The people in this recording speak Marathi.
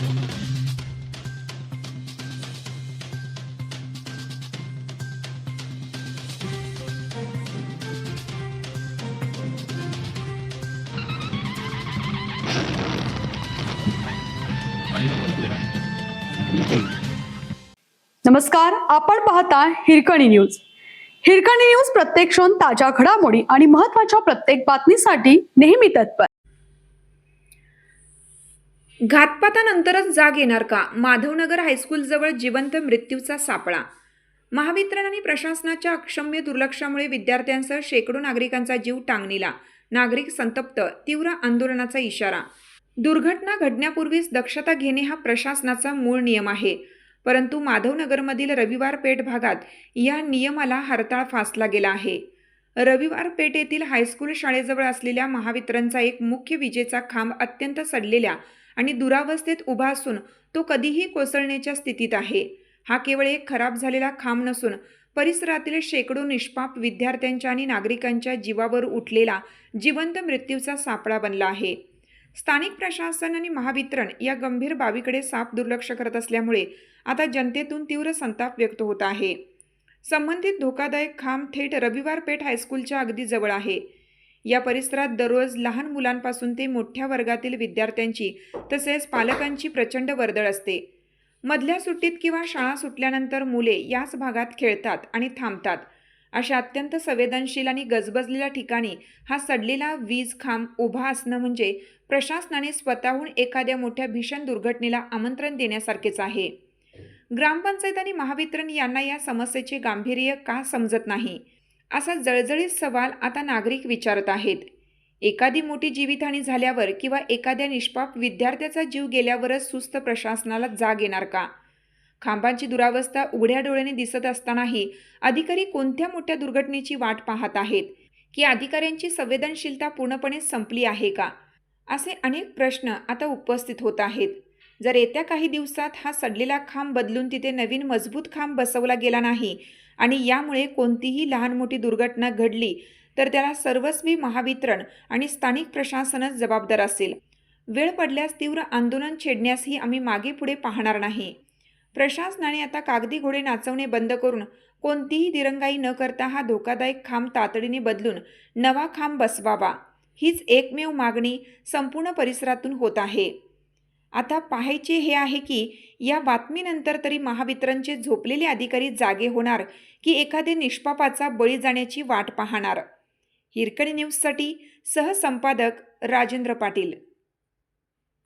नमस्कार, आपण पाहता हिरकणी न्यूज. हिरकणी न्यूज प्रत्येक क्षण ताज्या घडामोडी आणि महत्त्वाच्या प्रत्येक बातमीसाठी नेहमी तत्पर. घातपातानंतरच जाग येणार का? माधवनगर हायस्कूल जवळ जिवंत मृत्यूचा सापळा. महावितरण आणि प्रशासनाच्या अक्षम्य दुर्लक्षामुळे विद्यार्थ्यांसह शेकडो नागरिकांचा जीव टांगणीला. नागरिक संतप्त, तीव्र आंदोलनाचा इशारा. दुर्घटना घडण्यापूर्वीच दक्षता घेणे हा प्रशासनाचा मूळ नियम आहे, परंतु माधवनगरमधील रविवार पेठ भागात या नियमाला हरताळ फासला गेला आहे. रविवार पेठ येथील हायस्कूल शाळेजवळ असलेल्या महावितरणचा एक मुख्य विजेचा खांब अत्यंत सडलेल्या आणि दुरावस्थेत उभा असून तो कधीही कोसळण्याच्या स्थितीत आहे. हा केवळ एक खराब झालेला खांब नसून परिसरातील शेकडो निष्पाप विद्यार्थ्यांच्या आणि नागरिकांच्या जीवावर उठलेला जिवंत मृत्यूचा सापळा बनला आहे. स्थानिक प्रशासन आणि महावितरण या गंभीर बाबीकडे साफ दुर्लक्ष करत असल्यामुळे आता जनतेतून तीव्र संताप व्यक्त होत आहे. संबंधित धोकादायक खांब थेट रविवार पेठ हायस्कूलच्या अगदी जवळ आहे. या परिसरात दररोज लहान मुलांपासून ते मोठ्या वर्गातील विद्यार्थ्यांची तसेच पालकांची प्रचंड वर्दळ असते. मधल्या सुट्टीत किंवा शाळा सुटल्यानंतर मुले याच भागात खेळतात आणि थांबतात. अशा अत्यंत संवेदनशील आणि गजबजलेल्या ठिकाणी हा सडलेला वीज खांब उभा असणं म्हणजे प्रशासनाने स्वतःहून एखाद्या मोठ्या भीषण दुर्घटनेला आमंत्रण देण्यासारखेच आहे. ग्रामपंचायत आणि महावितरण यांना या समस्येचे गांभीर्य का समजत नाही, असा जळजळीत सवाल आता नागरिक विचारत आहेत. एखादी मोठी जीवितहानी झाल्यावर किंवा एखाद्या निष्पाप विद्यार्थ्याचा जीव गेल्यावरच सुस्त प्रशासनाला जाग येणार का? खांबांची दुरावस्था उघड्या डोळ्याने दिसत असतानाही अधिकारी कोणत्या मोठ्या दुर्घटनेची वाट पाहत आहेत, की अधिकाऱ्यांची संवेदनशीलता पूर्णपणे संपली आहे का? असे अनेक प्रश्न आता उपस्थित होत आहेत. जर येत्या काही दिवसात हा सडलेला खांब बदलून तिथे नवीन मजबूत खांब बसवला गेला नाही आणि यामुळे कोणतीही लहान मोठी दुर्घटना घडली तर त्याला सर्वस्वी महावितरण आणि स्थानिक प्रशासनच जबाबदार असेल. वेळ पडल्यास तीव्र आंदोलन छेडण्यासही आम्ही मागे पुढे पाहणार नाही. प्रशासनाने आता कागदी घोडे नाचवणे बंद करून कोणतीही दिरंगाई न करता हा धोकादायक खांब तातडीने बदलून नवा खांब बसवावा, हीच एकमेव मागणी संपूर्ण परिसरातून होत आहे. आता पाहायचे हे आहे की या बातमीनंतर तरी महावितरणचे झोपलेले अधिकारी जागे होणार की एखादे निष्पापाचा बळी जाण्याची वाट पाहणार. हिरकणी न्यूजसाठी सहसंपादक राजेंद्र पाटील.